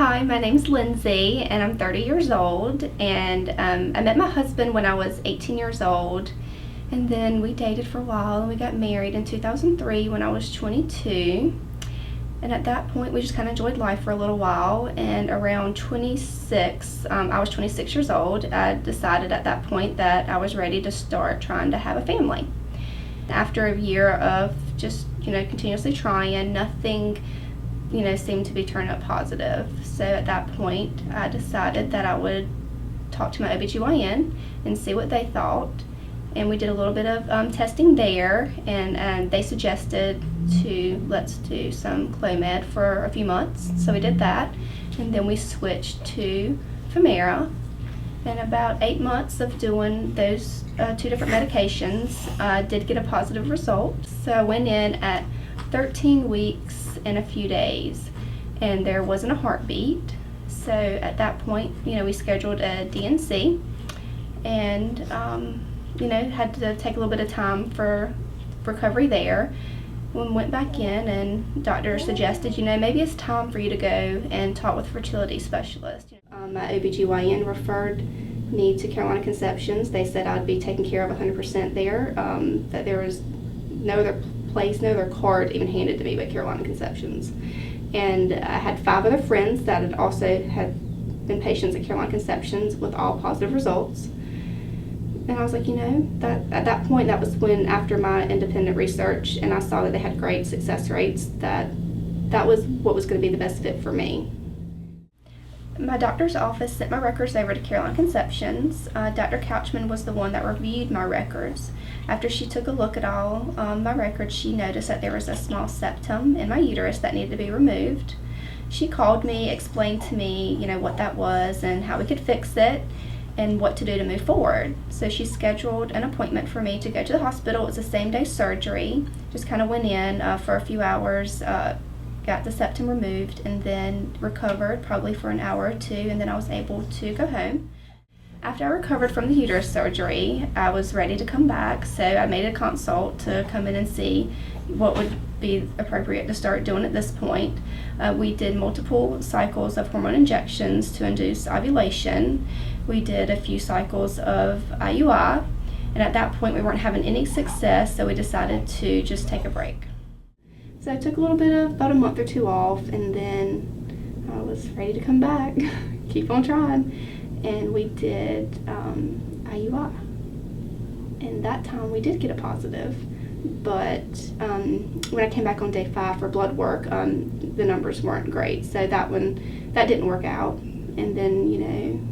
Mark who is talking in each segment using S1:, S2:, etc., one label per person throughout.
S1: Hi, my name's Lindsay, and I'm 30 years old. And I met my husband when I was 18 years old, and then we dated for a while, and we got married in 2003 when I was 22. And at that point, we just kind of enjoyed life for a little while. And around 26, I was 26 years old. I decided at that point that I was ready to start trying to have a family. After a year of just continuously trying, nothing seemed to be turning up positive. So at that point, I decided that I would talk to my OBGYN and see what they thought. And we did a little bit of testing there, and they suggested let's do some Clomid for a few months. So we did that, and then we switched to Femera. And about 8 months of doing those two different medications, I did get a positive result. So I went in at 13 weeks and a few days, and there wasn't a heartbeat. So at that point, we scheduled a DNC, and had to take a little bit of time for recovery there. When we went back in, and doctor suggested, maybe it's time for you to go and talk with a fertility specialist. My OBGYN referred me to Carolina Conceptions. They said I'd be taken care of 100% there, that there was no other place, no other card even handed to me but Carolina Conceptions. And I had 5 other friends that had also had been patients at Carolina Conceptions with all positive results. And I was like, that at that point, that was when, after my independent research, and I saw that they had great success rates, that was what was going to be the best fit for me. My doctor's office sent my records over to Carolina Conceptions. Dr. Couchman was the one that reviewed my records. After she took a look at all my records, she noticed that there was a small septum in my uterus that needed to be removed. She called me, explained to me, what that was and how we could fix it and what to do to move forward. So she scheduled an appointment for me to go to the hospital. It was a same-day surgery. Just kind of went in for a few hours, got the septum removed, and then recovered probably for an hour or two, and then I was able to go home. After I recovered from the uterus surgery, I was ready to come back, so I made a consult to come in and see what would be appropriate to start doing at this point. We did multiple cycles of hormone injections to induce ovulation. We did a few cycles of IUI, and at that point we weren't having any success, so we decided to just take a break. So I took a little bit of about a month or two off, and then I was ready to come back, keep on trying, and we did IUI. And that time we did get a positive, but when I came back on day 5 for blood work, the numbers weren't great, so that didn't work out. And then,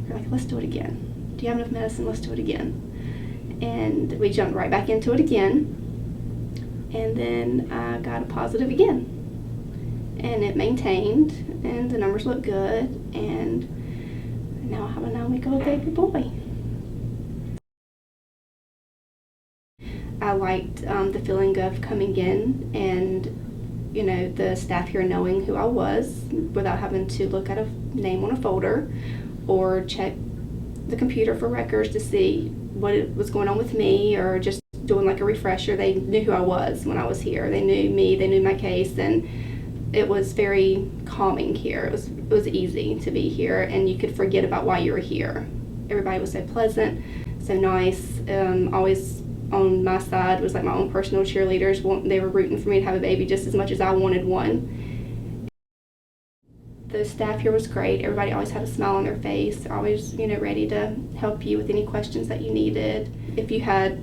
S1: you're like, let's do it again. Do you have enough medicine? Let's do it again. And we jumped right back into it again. And then I got a positive again. And it maintained, and the numbers look good. And now I have a 9-week-old baby boy. I liked the feeling of coming in and the staff here knowing who I was without having to look at a name on a folder or check the computer for records to see what was going on with me, or just doing like a refresher. They knew who I was when I was here. They knew me, they knew my case, and it was very calming here. It was easy to be here, and you could forget about why you were here. Everybody was so pleasant, so nice, always on my side, was like my own personal cheerleaders. They were rooting for me to have a baby just as much as I wanted one. The staff here was great. Everybody always had a smile on their face, always ready to help you with any questions that you needed. If you had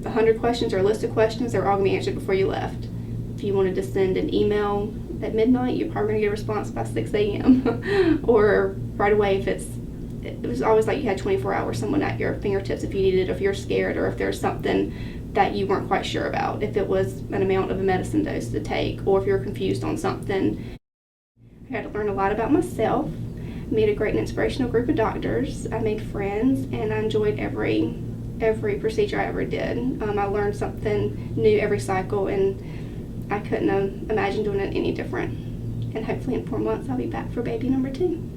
S1: 100 questions or a list of questions, they were all going to be answered before you left. If you wanted to send an email at midnight, you're probably going to get a response by 6 a.m. or right away. It was always like you had 24 hours, someone at your fingertips if you needed it, if you're scared, or if there's something that you weren't quite sure about, if it was an amount of a medicine dose to take, or if you're confused on something. I got to learn a lot about myself, meet a great and inspirational group of doctors. I made friends, and I enjoyed every procedure I ever did. I learned something new every cycle, and I couldn't imagine doing it any different. And hopefully in 4 months I'll be back for baby number 2.